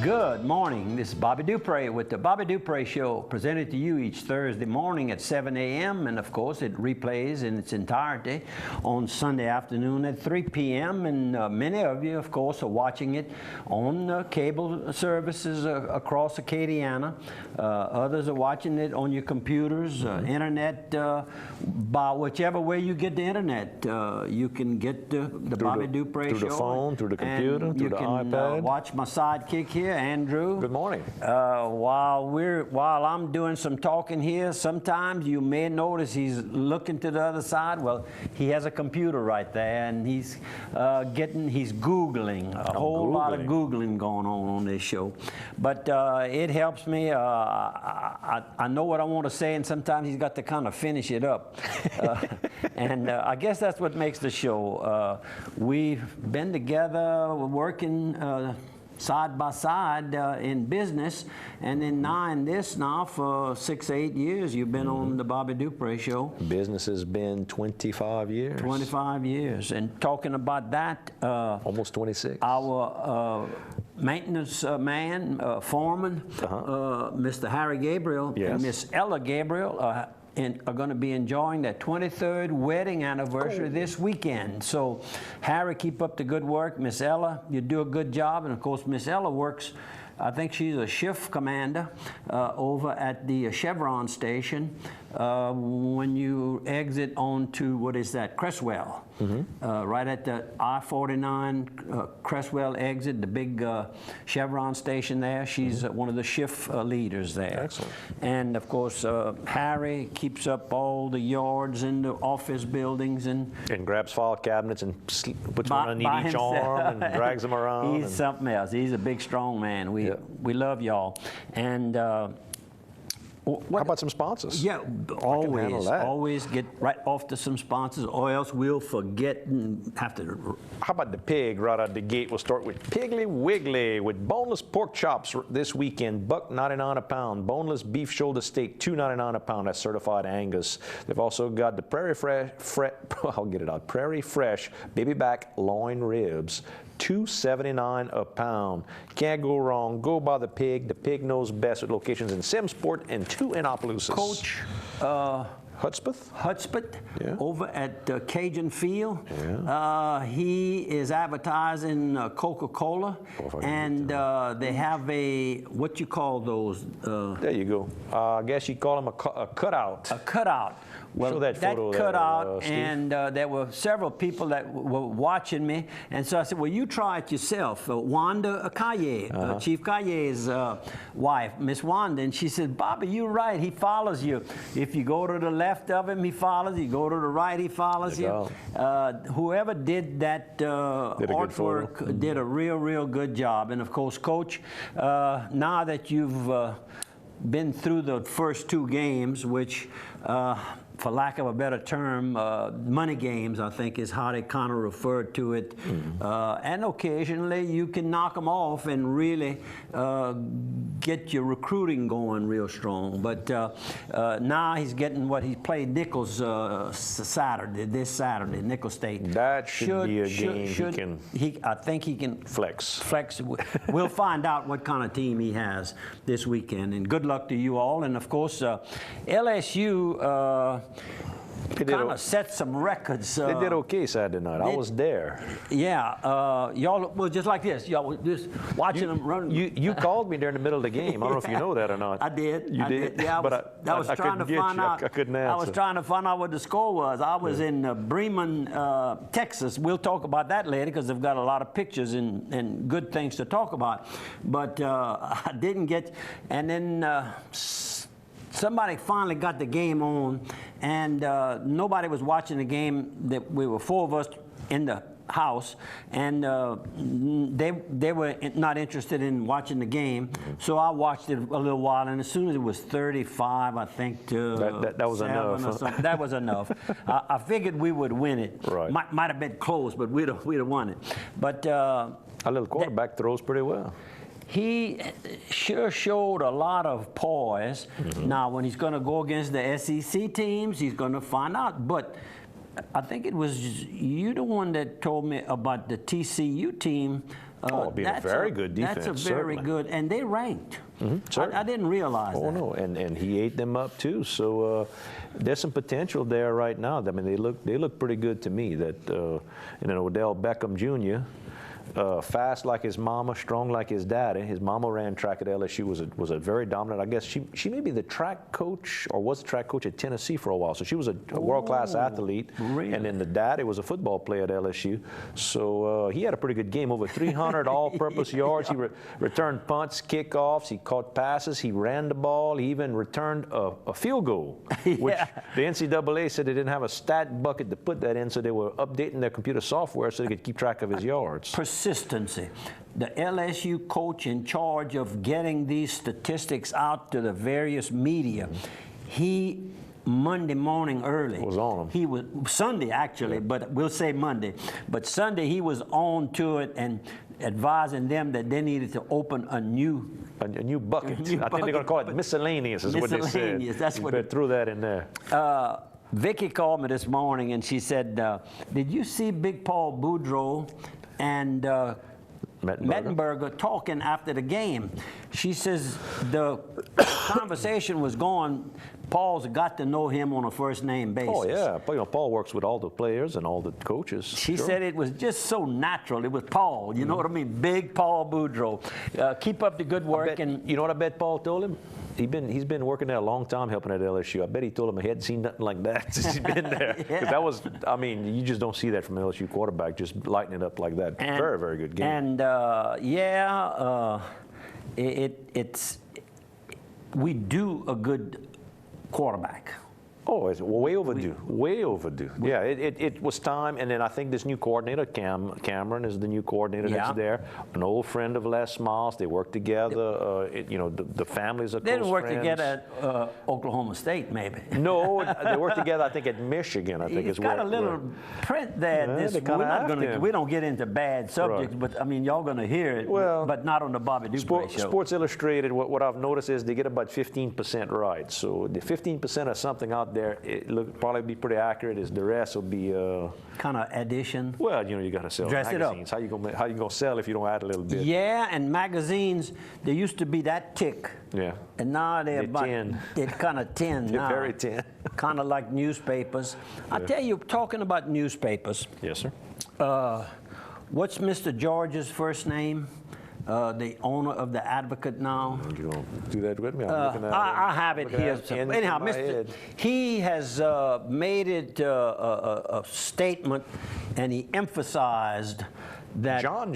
Good morning. This is Bobby Dupre with the Bobby Dupre Show, presented to you each Thursday morning at 7 a.m. And of course, it replays in its entirety on Sunday afternoon at 3 p.m. And many of you, of course, are watching it on cable services across Acadiana. Others are watching it on your computers, internet, by whichever way you get the internet. You can get the Bobby Dupre Show. Through the phone, through the computer, through the iPad. You can watch my sidekick here, Andrew. Good morning. While I'm doing some talking here, sometimes you may notice he's looking to the other side. Well, he has a computer right there, and he's Googling. A whole lot of Googling going on this show. But it helps me. I know what I want to say, and sometimes he's got to kind of finish it up. And I guess that's what makes the show. We've been together, working side by side in business, and then now for 6 or 8 years you've been on the Bobby Dupre Show. Business has been 25 years. 25 years, and talking about that, almost 26. Our maintenance man, foreman, Mr. Harry Gabriel, and Miss Ella Gabriel are going to be enjoying their 23rd wedding anniversary this weekend. So, Harry, keep up the good work. Miss Ella, you do a good job. And, of course, Miss Ella works, I think she's a shift commander over at the Chevron station when you exit onto, what is that, Cresswell. Right at the I-49 Cresswell exit, the big Chevron station there. She's one of the shift leaders there. Excellent. And of course, Harry keeps up all the yards in the office buildings and grabs file cabinets and puts one underneath each arm and drags them around. He's something else. He's a big, strong man. We love y'all. And how about some sponsors? Yeah, always get right off to some sponsors, or else we'll forget and have to. How about the pig right out the gate? We'll start with Piggly Wiggly with boneless pork chops this weekend, $1.99 a pound. Boneless beef shoulder steak, $2.99 a pound. That's certified Angus. They've also got the Prairie Fresh baby back loin ribs, $2.79 a pound. Can't go wrong. Go by the pig. The pig knows best, with locations in Simsport and 2 in Opelousas. Coach Hudspeth, over at Cajun Field. He is advertising Coca-Cola, and they have what you call those? There you go. I guess you call them a cutout. A cutout. Well, show that photo cutout, Steve. and there were several people that were watching me, and so I said, well, you try it yourself. Wanda Kaye, Chief Kaye's wife, Miss Wanda, and she said, Bobby, you're right, he follows you. If you go to the left of him, he follows you. You go to the right, he follows you. Whoever did that artwork did a real good job. And of course, Coach, now that you've been through the first 2 games, which for lack of a better term, money games, I think, is how they kind of refer to it. And occasionally you can knock them off and really get your recruiting going real strong. But now he's getting what he played Nichols this Saturday, Nichols State. That should be a game I think he can flex. We'll find out what kind of team he has this weekend. And good luck to you all. And of course, LSU kind of set some records. They did okay Saturday night. I was there. Yeah, y'all well, just like this. Y'all were just watching them run. You called me during the middle of the game. I don't know if you know that or not. I did. You did? Yeah, I was trying to find out. I couldn't answer. I was trying to find out what the score was. I was in Bremen, Texas. We'll talk about that later because they've got a lot of pictures and good things to talk about. But I didn't get. And then somebody finally got the game on, and nobody was watching the game. That we were 4 of us in the house, and they were not interested in watching the game. So I watched it a little while, and as soon as it was 35, I think to that was enough. That was enough. I figured we would win it. Right. Might have been close, but we'd have won it. But our little quarterback throws pretty well. He sure showed a lot of poise. Now, when he's going to go against the SEC teams, he's going to find out. But I think it was you the one that told me about the TCU team it'd be a very good defense. That's a very certainly. good, and they ranked. Certainly. I didn't realize that. Oh no, and he ate them up too. So there's some potential there right now. I mean, they look pretty good to me. That Odell Beckham Jr. Fast like his mama, strong like his daddy. His mama ran track at LSU, was a very dominant. I guess she may be the track coach or was the track coach at Tennessee for a while. So she was a world-class athlete. Really? And then the daddy was a football player at LSU. So he had a pretty good game, over 300 all-purpose yards. He returned punts, kickoffs. He caught passes. He ran the ball. He even returned a field goal, which the NCAA said they didn't have a stat bucket to put that in, so they were updating their computer software so they could keep track of his yards. Consistency. The LSU coach in charge of getting these statistics out to the various media, he Monday morning early was on them. He was Sunday actually, but we'll say Monday. But Sunday he was on to it and advising them that they needed to open a new bucket. I think they're going to call it miscellaneous, is what they said. Miscellaneous, that's what they threw that in there. Vicky called me this morning and she said, did you see Big Paul Boudreaux and Mettenberger talking after the game? She says the conversation was going, Paul's got to know him on a first name basis. Oh yeah, Paul works with all the players and all the coaches. She said it was just so natural. It was Paul, you know what I mean? Big Paul Boudreaux. Keep up the good work. And you know what I bet Paul told him? He's been working there a long time helping at LSU. I bet he told him he hadn't seen nothing like that since he's been there. Because that was, I mean, you just don't see that from an LSU quarterback, just lighting it up like that. And, very, very good game. And we do a good quarterback. Oh, it's way overdue. Way overdue. Yeah, it was time, and then I think this new coordinator, Cameron, is the new coordinator that's there. An old friend of Les Miles. They work together. The families are close friends. They didn't work together at Oklahoma State, maybe. No, they work together. I think at Michigan. I think it's got a little print there. We don't get into bad subjects, but I mean, y'all going to hear it. Well, but not on the Bobby Dupree show. Sports Illustrated. What I've noticed is they get about 15% right. So the 15% of something out there, it probably be pretty accurate. Is the rest will be kind of addition. Well, you got to sell dress magazines. How you gonna sell if you don't add a little bit? Yeah, and magazines, they used to be that thick. Yeah. And now they're about thin. They're kind of thin now. They're very thin. Kind of like newspapers. I tell you, talking about newspapers. Yes, sir. What's Mr. George's first name? The owner of the Advocate now. You gonna do that with me? I'm looking at I have it here. Anyhow, he has made it a statement, and he emphasized that John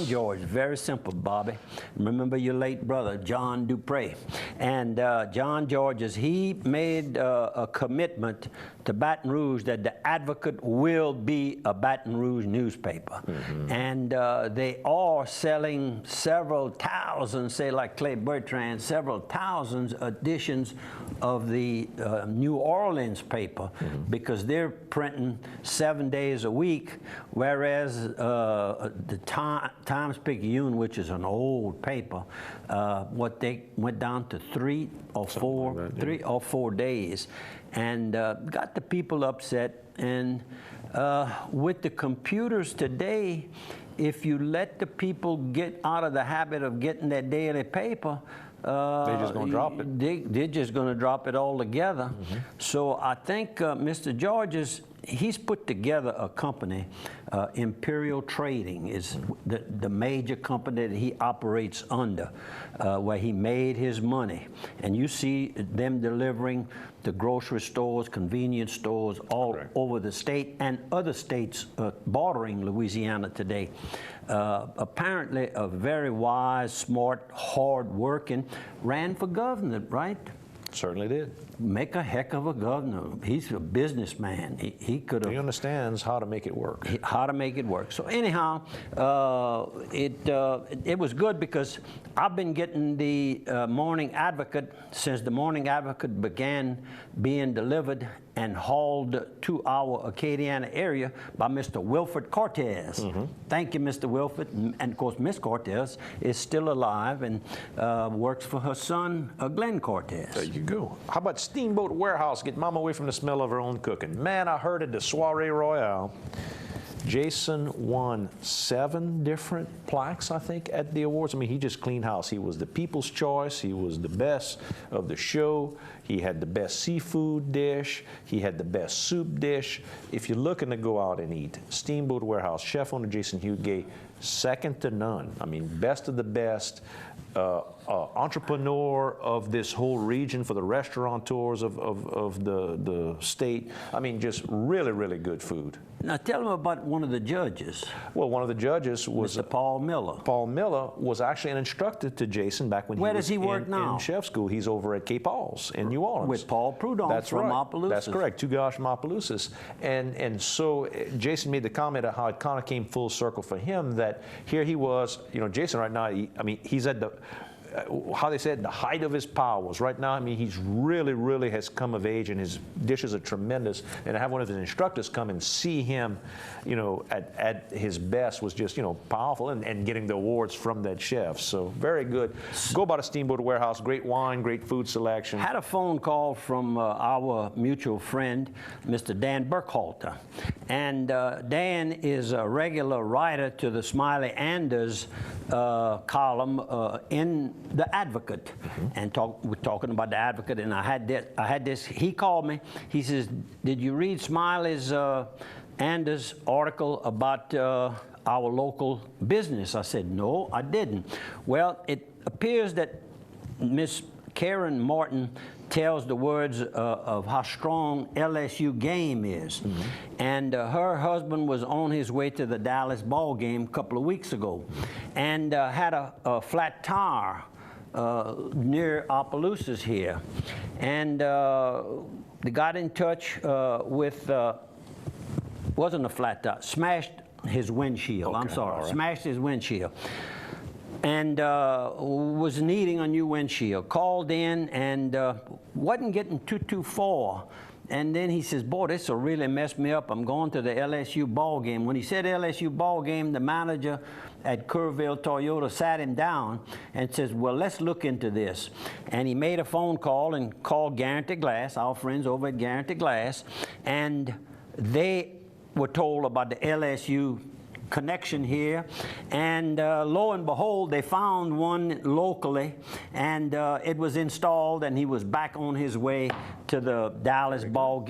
George, very simple, Bobby. Remember your late brother, John Dupree. And John George, he made a commitment to Baton Rouge that the Advocate will be a Baton Rouge newspaper. And they are selling several thousand, say like Clay Bertrand, several thousands editions of the New Orleans paper because they're printing 7 days a week, whereas the Times-Picayune, which is an old paper, what they went down to 3 or 4 days, and got the people upset. And with the computers today, if you let the people get out of the habit of getting their daily paper, they're just going to drop it. They're just going to drop it altogether. So I think Mr. George's, he's put together a company, Imperial Trading is the major company that he operates under, where he made his money. And you see them delivering to grocery stores, convenience stores all over the state and other states bordering Louisiana today. Apparently a very wise, smart, hard-working, ran for governor, right? Certainly did. Make a heck of a governor. He's a businessman. He could have. He understands how to make it work. How to make it work. So anyhow, it was good because I've been getting the Morning Advocate since the Morning Advocate began being delivered and hauled to our Acadiana area by Mr. Wilford Cortez. Thank you, Mr. Wilford. And of course, Miss Cortez is still alive and works for her son, Glenn Cortez. There you go. How about Steamboat Warehouse? Get mom away from the smell of her own cooking. Man, I heard at the Soiree Royale, Jason won 7 different plaques, I think, at the awards. I mean, he just cleaned house. He was the People's Choice. He was the best of the show. He had the best seafood dish. He had the best soup dish. If you're looking to go out and eat, Steamboat Warehouse, chef owner Jason Huguet, second to none. I mean, best of the best. Entrepreneur of this whole region for the restaurateurs of the state. I mean, just really, really good food. Now tell them about one of the judges. Well, one of the judges was Mr. Paul Miller. Paul Miller was actually an instructor to Jason back when Where he was does he work now? in chef school. He's over at Cape Paul's in New Orleans. With Paul Prudhomme That's from right. Opelousas. That's correct, 2 guys from Opelousas. And so Jason made the comment of how it kind of came full circle for him that here he was, you know, Jason right now, I mean, he's at the, how they said, the height of his powers. Right now, I mean, he's really has come of age, and his dishes are tremendous. And to have one of his instructors come and see him, you know, at his best was just, you know, powerful, and getting the awards from that chef. So very good. Go by the Steamboat Warehouse. Great wine, great food selection. Had a phone call from our mutual friend, Mr. Dan Burkhalter. And Dan is a regular writer to the Smiley Anders column in The Advocate. And we're talking about The Advocate, and I had this, he called me, he says, did you read Smiley's Anders article about our local business? I said, no, I didn't. Well, it appears that Miss Karen Martin tells the words of how strong LSU game is. And her husband was on his way to the Dallas ball game a couple of weeks ago and had a flat tire near Opelousas here. And they got in touch with, wasn't a flat tire, smashed his windshield. I'm sorry, right. Smashed his windshield. And was needing a new windshield. Called in and wasn't getting 224. And then he says, boy, this will really mess me up. I'm going to the LSU ball game. When he said LSU ball game, the manager at Kerrville Toyota sat him down and says, well, let's look into this. And he made a phone call and called Guaranteed Glass, our friends over at Guaranteed Glass, and they were told about the LSU connection here, and lo and behold, they found one locally, and it was installed, and he was back on his way to the Dallas ball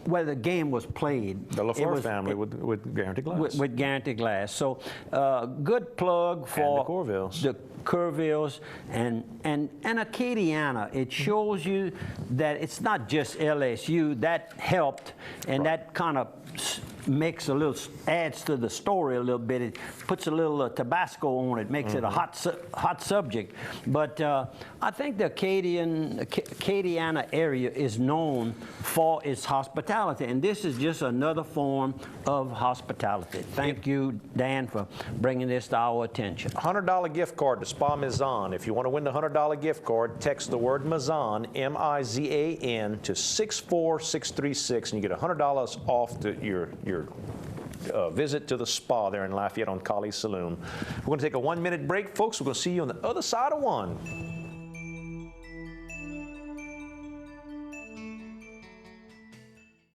where the game was played. The LaFleur family with Guaranteed Glass. With Guaranteed Glass. So good plug for the Kerrvilles. and Acadiana. It shows you that it's not just LSU. That helped, and that kind of makes a little, adds to the story a little bit. It puts a little Tabasco on it, makes it a hot subject. But I think the Acadiana area is known for its hospitality, and this is just another form of hospitality. Thank you, Dan, for bringing this to our attention. $100 gift card to Spa Mizan. If you want to win the $100 gift card, text the word Mizan, M-I-Z-A-N, to 64636, and you get $100 off your visit to the spa there in Lafayette on Colley Saloon. We're going to take a 1-minute break, folks. We're going to see you on the other side of one.